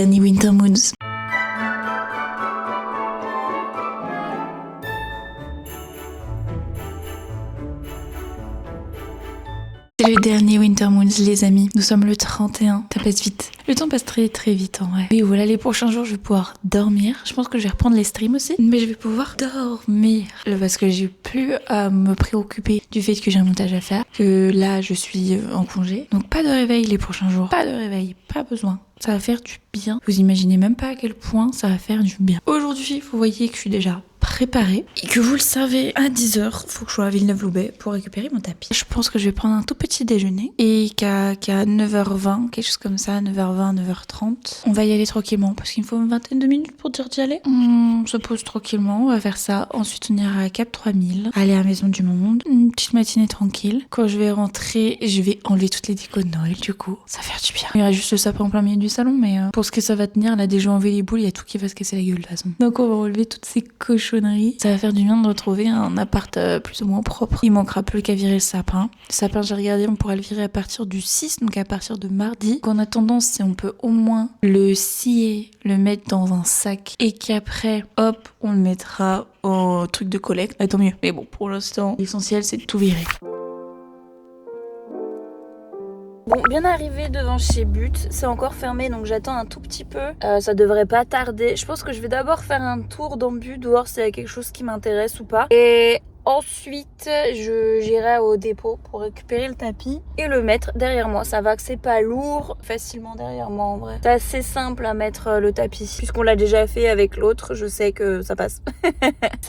Dernier Winter Moons. C'est le dernier Winter Moons, les amis. Nous sommes le 31. Ça passe vite. Le temps passe très très vite en vrai. Oui, voilà, les prochains jours, je vais pouvoir dormir. Je pense que je vais reprendre les streams aussi. Mais je vais pouvoir dormir. Parce que j'ai plus à me préoccuper du fait que j'ai un montage à faire. Que là, je suis en congé. Donc pas de réveil les prochains jours. Pas de réveil. Pas besoin. Ça va faire du bien. Vous imaginez même pas à quel point ça va faire du bien. Aujourd'hui, vous voyez que je suis déjà préparée et que vous le savez, à 10h, faut que je sois à Villeneuve-Loubet pour récupérer mon tapis. Je pense que je vais prendre un tout petit déjeuner et qu'à 9h20, quelque chose comme ça, 9h20, 9h30, on va y aller tranquillement parce qu'il me faut une vingtaine de minutes pour dire d'y aller. On se pose tranquillement, on va faire ça. Ensuite, on ira à Cap 3000, aller à Maison du Monde, une petite matinée tranquille. Quand je vais rentrer, je vais enlever toutes les décos de Noël du coup. Ça va faire du bien. Il y aura juste le sapin en plein milieu du salon, mais pour ce que ça va tenir, là déjà enlever les boules, il y a tout qui va se casser la gueule de toute façon. Donc on va enlever toutes ces cochonneries. Ça va faire du bien de retrouver un appart plus ou moins propre. Il manquera plus qu'à virer le sapin. Le sapin, j'ai regardé, on pourra le virer à partir du 6, donc à partir de mardi. En attendant, si on peut au moins le scier, le mettre dans un sac et qu'après, hop, on le mettra au truc de collecte, tant mieux. Mais bon, pour l'instant, l'essentiel c'est de tout virer. Bon, bien arrivé devant chez But, c'est encore fermé donc j'attends un tout petit peu. Ça devrait pas tarder. Je pense que je vais d'abord faire un tour dans But, voir s'il y a quelque chose qui m'intéresse ou pas. Et ensuite, j'irai au dépôt pour récupérer le tapis et le mettre derrière moi. Ça va que c'est pas lourd, facilement derrière moi en vrai. C'est assez simple à mettre le tapis. Puisqu'on l'a déjà fait avec l'autre, je sais que ça passe.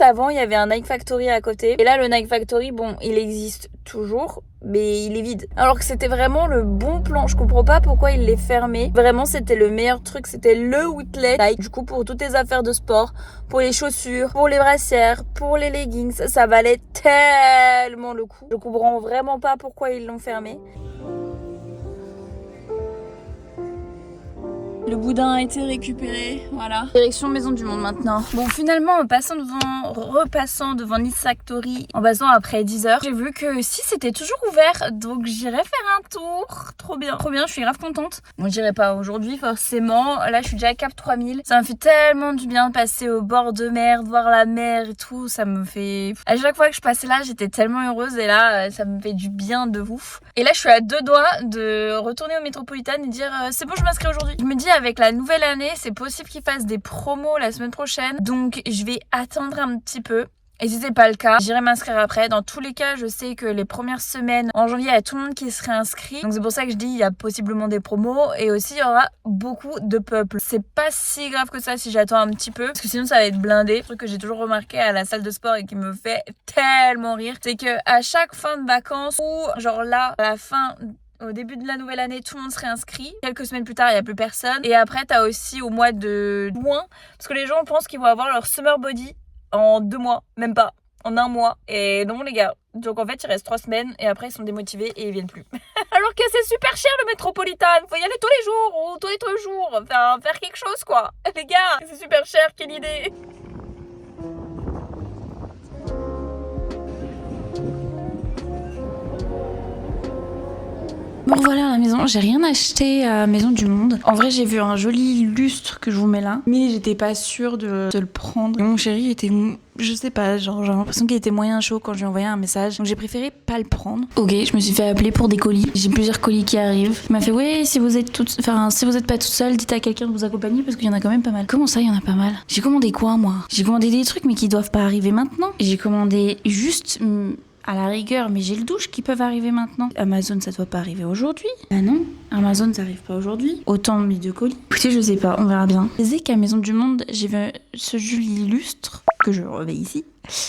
Avant, il y avait un Nike Factory à côté. Et là, le Nike Factory, bon, il existe toujours, mais il est vide. Alors que c'était vraiment le bon plan. Je comprends pas pourquoi il l'est fermé. Vraiment, c'était le meilleur truc. C'était le outlet Nike. Du coup, pour toutes tes affaires de sport, pour les chaussures, pour les brassières, pour les leggings, ça valait tellement le coup. Je comprends vraiment pas pourquoi ils l'ont fermé. Le boudin a été récupéré, voilà. Direction Maison du Monde maintenant. Bon, finalement, repassant devant Nice Factory, en passant après 10h, j'ai vu que si c'était toujours ouvert, donc j'irai faire un tour. Trop bien, je suis grave contente. Bon, j'irai pas aujourd'hui, forcément. Là, je suis déjà à Cap 3000. Ça me fait tellement du bien de passer au bord de mer, de voir la mer et tout. Ça me fait... À chaque fois que je passais là, j'étais tellement heureuse et là, ça me fait du bien de ouf. Et là, je suis à 2 doigts de retourner au Métropolitain et dire c'est bon, je m'inscris aujourd'hui. Je me dis avec la nouvelle année, c'est possible qu'ils fassent des promos la semaine prochaine. Donc, je vais attendre un petit peu. Et si c'est pas le cas, j'irai m'inscrire après. Dans tous les cas, je sais que les premières semaines en janvier, il y a tout le monde qui serait inscrit. Donc c'est pour ça que je dis il y a possiblement des promos. Et aussi, il y aura beaucoup de peuple. C'est pas si grave que ça si j'attends un petit peu. Parce que sinon, ça va être blindé. Un truc que j'ai toujours remarqué à la salle de sport et qui me fait tellement rire, c'est que à chaque fin de vacances, ou genre là, à la fin... Au début de la nouvelle année, tout le monde serait inscrit. Quelques semaines plus tard, il n'y a plus personne. Et après, t'as aussi au mois de juin, parce que les gens pensent qu'ils vont avoir leur summer body en 2 mois, même pas, en 1 mois. Et non, les gars. Donc en fait, il reste 3 semaines et après, ils sont démotivés et ils viennent plus. Alors que c'est super cher le Métropolitain. Faut y aller tous les jours ou tous les 3 jours. Enfin, faire quelque chose, quoi. Les gars, c'est super cher, quelle idée. Bon voilà à la maison, j'ai rien acheté à Maison du Monde. En vrai j'ai vu un joli lustre que je vous mets là, mais j'étais pas sûre de le prendre. Et mon chéri était, je sais pas, genre j'ai l'impression qu'il était moyen chaud quand je lui ai envoyé un message. Donc j'ai préféré pas le prendre. Ok, je me suis fait appeler pour des colis. J'ai plusieurs colis qui arrivent. Il m'a fait ouais, si vous êtes pas toute seule, dites à quelqu'un de vous accompagner parce qu'il y en a quand même pas mal. Comment ça, il y en a pas mal? J'ai commandé quoi moi? J'ai commandé des trucs mais qui doivent pas arriver maintenant. J'ai commandé juste à la rigueur, mes gels douche qui peuvent arriver maintenant. Amazon, ça doit pas arriver aujourd'hui. Ah non, Amazon, ça arrive pas aujourd'hui. Autant mis de colis. Écoutez, je sais pas, on verra bien. Je sais qu'à Maison du Monde, j'ai vu ce joli lustre que je remets ici.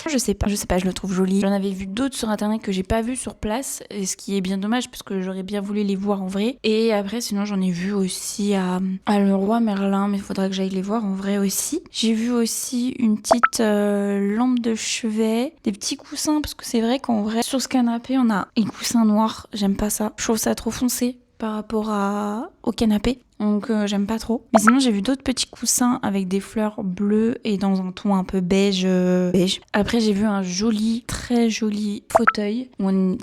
Je sais pas, je le trouve joli. J'en avais vu d'autres sur internet que j'ai pas vu sur place, et ce qui est bien dommage parce que j'aurais bien voulu les voir en vrai. Et après, sinon, j'en ai vu aussi à Leroy Merlin, mais il faudra que j'aille les voir en vrai aussi. J'ai vu aussi une petite lampe de chevet, des petits coussins, parce que c'est vrai qu'en vrai, sur ce canapé, on a un coussin noir. J'aime pas ça. Je trouve ça trop foncé par rapport au canapé. donc j'aime pas trop. Mais sinon j'ai vu d'autres petits coussins avec des fleurs bleues et dans un ton un peu beige. Après j'ai vu un très joli fauteuil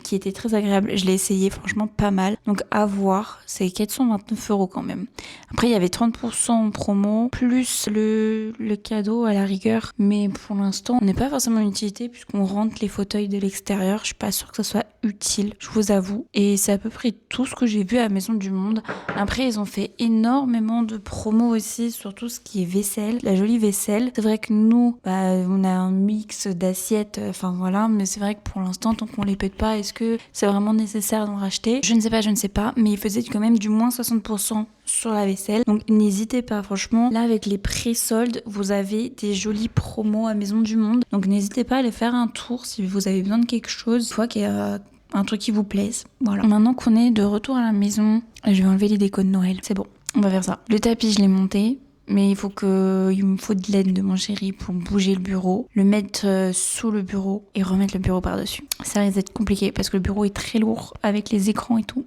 qui était très agréable. Je l'ai essayé, franchement pas mal. Donc à voir, c'est 429 € quand même. Après il y avait 30% en promo, plus le cadeau à la rigueur. Mais pour l'instant on n'est pas forcément une utilité puisqu'on rentre les fauteuils de l'extérieur. Je suis pas sûre que ça soit utile, je vous avoue. Et c'est à peu près tout ce que j'ai vu à la Maison du Monde. Après ils ont fait énormément de promos aussi sur tout ce qui est vaisselle, la jolie vaisselle. C'est vrai que nous, on a un mix d'assiettes, enfin voilà, mais c'est vrai que pour l'instant, tant qu'on les pète pas, est-ce que c'est vraiment nécessaire d'en racheter ? Je ne sais pas, mais ils faisaient quand même du moins 60% sur la vaisselle. Donc n'hésitez pas, franchement, là avec les pré-soldes, vous avez des jolis promos à Maison du Monde. Donc n'hésitez pas à aller faire un tour si vous avez besoin de quelque chose, une fois qu'il y a un truc qui vous plaise. Voilà. Maintenant qu'on est de retour à la maison, je vais enlever les décos de Noël. C'est bon, on va faire ça. Le tapis, je l'ai monté. Mais il me faut de l'aide de mon chéri pour bouger le bureau, le mettre sous le bureau et remettre le bureau par-dessus. Ça risque d'être compliqué parce que le bureau est très lourd avec les écrans et tout.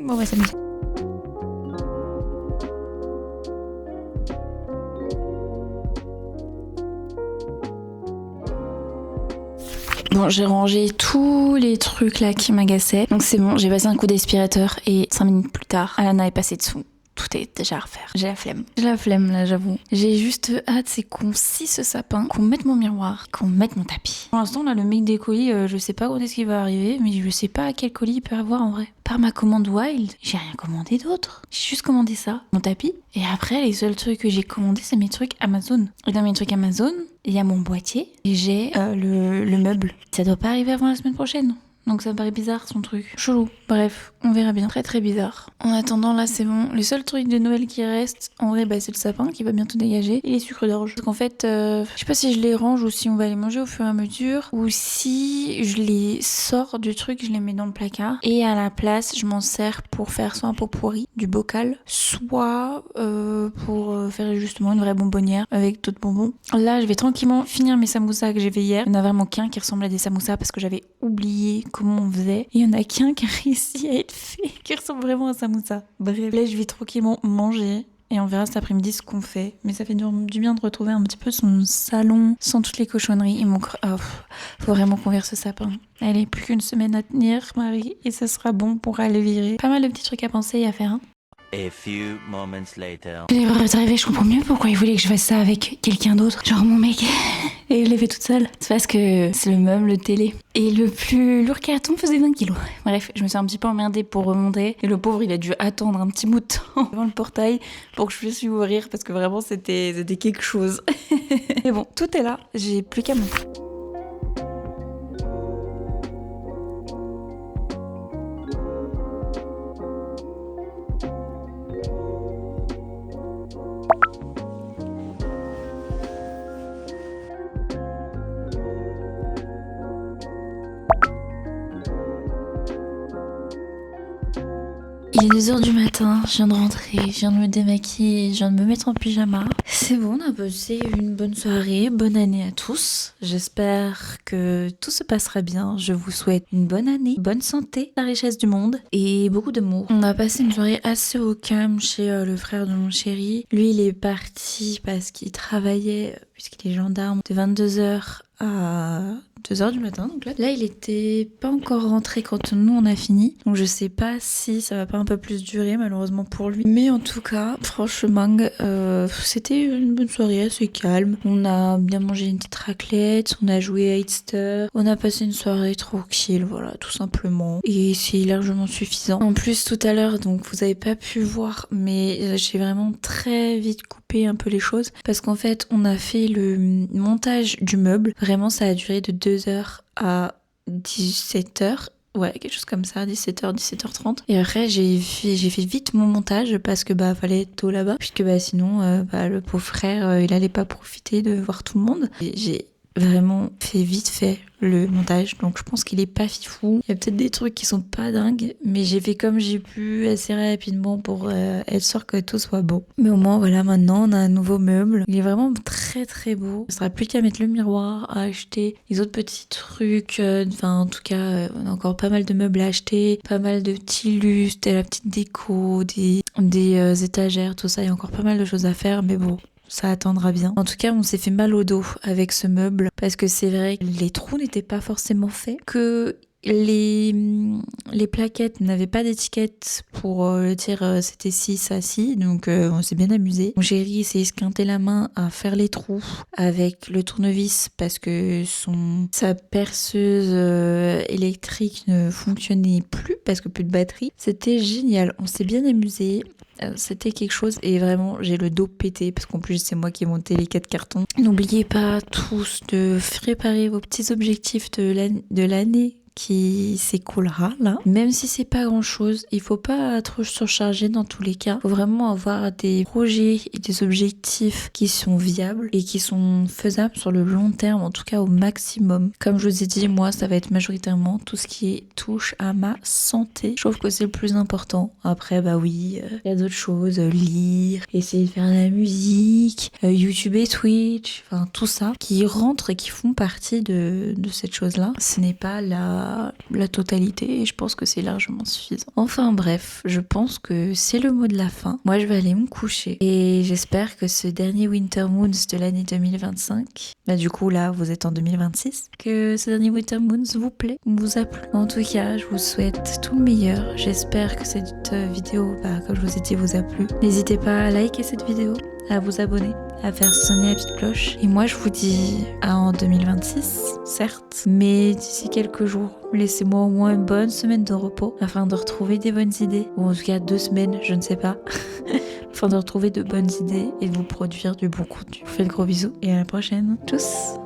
On va s'amuser. Bon, j'ai rangé tous les trucs là qui m'agaçaient. Donc c'est bon, j'ai passé un coup d'aspirateur et 5 minutes plus tard, Alana est passée dessous. Tout est déjà à refaire. J'ai la flemme là, j'avoue. J'ai juste hâte, c'est qu'on scie ce sapin, qu'on mette mon miroir, qu'on mette mon tapis. Pour l'instant, là, le mec des colis, je sais pas quand est-ce qu'il va arriver, mais je sais pas à quel colis il peut avoir en vrai. Par ma commande Wild, j'ai rien commandé d'autre. J'ai juste commandé ça, mon tapis. Et après, les seuls trucs que j'ai commandés, c'est mes trucs Amazon. Et dans mes trucs Amazon, il y a mon boîtier et j'ai le meuble. Ça doit pas arriver avant la semaine prochaine. Donc ça me paraît bizarre son truc. Chelou. Bref, on verra bien. Très très bizarre. En attendant, là c'est bon. Le seul truc de Noël qui reste, en vrai, c'est le sapin qui va bientôt dégager. Et les sucres d'orge. Donc en fait, je sais pas si je les range ou si on va les manger au fur et à mesure. Ou si je les sors du truc, je les mets dans le placard. Et à la place, je m'en sers pour faire soit un pot pourri du bocal, soit pour faire justement une vraie bonbonnière avec d'autres bonbons. Là, je vais tranquillement finir mes samoussas que j'ai fait hier. Il y en a vraiment qu'un qui ressemble à des samoussas parce que j'avais oublié comment on faisait. Et il y en a qu'un qui a réussi à être fait, qui ressemble vraiment à un samoussa. Bref, là je vais tranquillement manger et on verra cet après-midi ce qu'on fait. Mais ça fait du bien de retrouver un petit peu son salon sans toutes les cochonneries. Faut vraiment qu'on vire ce sapin. Allez, plus qu'une semaine à tenir, Marie, et ça sera bon pour aller virer. Pas mal de petits trucs à penser et à faire, hein. A few moments later. L'erreur est arrivée, je comprends mieux pourquoi il voulait que je fasse ça avec quelqu'un d'autre. Genre mon mec. Et je l'ai fait toute seule. C'est parce que c'est le meuble télé. Et le plus lourd carton faisait 20 kilos. Bref, je me suis un petit peu emmerdée pour remonter. Et le pauvre, il a dû attendre un petit bout de temps devant le portail pour que je puisse lui ouvrir parce que vraiment, c'était quelque chose. Mais bon, tout est là. J'ai plus qu'à monter. Il est 2h du matin, je viens de rentrer, je viens de me démaquiller, je viens de me mettre en pyjama. C'est bon, on a passé une bonne soirée, bonne année à tous. J'espère que tout se passera bien. Je vous souhaite une bonne année, bonne santé, la richesse du monde et beaucoup d'amour. On a passé une soirée assez au calme chez le frère de mon chéri. Lui, il est parti parce qu'il travaillait, puisqu'il est gendarme, de 22h à 2h du matin. Donc là, il était pas encore rentré quand nous on a fini. Donc je sais pas si ça va pas un peu plus durer malheureusement pour lui. Mais en tout cas, franchement, c'était une bonne soirée assez calme. On a bien mangé une petite raclette, on a joué à Hitster, on a passé une soirée tranquille, voilà, tout simplement. Et c'est largement suffisant. En plus, tout à l'heure, donc vous avez pas pu voir, mais j'ai vraiment très vite coupé un peu les choses. Parce qu'en fait, on a fait le montage du meuble. Vraiment, ça a duré de 2h à 17h. Ouais, quelque chose comme ça, 17h, 17h30. Et après, j'ai fait vite mon montage parce que fallait être tôt là-bas. Puisque sinon, le pauvre frère, il allait pas profiter de voir tout le monde. Et j'ai vraiment vite fait le montage, donc je pense qu'il est pas fifou. Il y a peut-être des trucs qui sont pas dingues, mais j'ai fait comme j'ai pu assez rapidement pour être sûr que tout soit beau. Mais au moins voilà, maintenant on a un nouveau meuble. Il est vraiment très très très beau. Il ne sera plus qu'à mettre le miroir, à acheter les autres petits trucs. Enfin, en tout cas, on a encore pas mal de meubles à acheter, pas mal de petits lustres, et la petite déco, des étagères, tout ça. Il y a encore pas mal de choses à faire, mais bon. Ça attendra bien. En tout cas, on s'est fait mal au dos avec ce meuble parce que c'est vrai que les trous n'étaient pas forcément faits, que les plaquettes n'avaient pas d'étiquette pour dire c'était ci, ça, ci, donc on s'est bien amusé. Mon chéri s'est esquinté la main à faire les trous avec le tournevis parce que sa perceuse électrique ne fonctionnait plus parce que plus de batterie. C'était génial, on s'est bien amusé. C'était quelque chose et vraiment j'ai le dos pété parce qu'en plus c'est moi qui ai monté les 4 cartons. N'oubliez pas tous de préparer vos petits objectifs de l'année qui s'écoulera là. Même si c'est pas grand chose, il faut pas être surchargé dans tous les cas. Il faut vraiment avoir des projets et des objectifs qui sont viables et qui sont faisables sur le long terme, en tout cas au maximum. Comme je vous ai dit, moi ça va être majoritairement tout ce qui touche à ma santé. Je trouve que c'est le plus important. Après bah oui, il y a d'autres choses, lire, essayer de faire de la musique, YouTube et Twitch, enfin tout ça qui rentre et qui font partie de cette chose-là. Ce n'est pas la totalité et je pense que c'est largement suffisant. Enfin bref, je pense que c'est le mot de la fin. Moi je vais aller me coucher et j'espère que ce dernier Winter Moons de l'année 2025, bah du coup là vous êtes en 2026, que ce dernier Winter Moons vous plaît, vous a plu. En tout cas, je vous souhaite tout le meilleur. J'espère que cette vidéo, comme je vous ai dit, vous a plu. N'hésitez pas à liker cette vidéo, à vous abonner, à faire sonner la petite cloche. Et moi, je vous dis en 2026, certes, mais d'ici quelques jours, laissez-moi au moins une bonne semaine de repos afin de retrouver des bonnes idées. Ou en tout cas 2 semaines, je ne sais pas. Afin de retrouver de bonnes idées et de vous produire du bon contenu. Je vous fais de gros bisous et à la prochaine. Tchuss!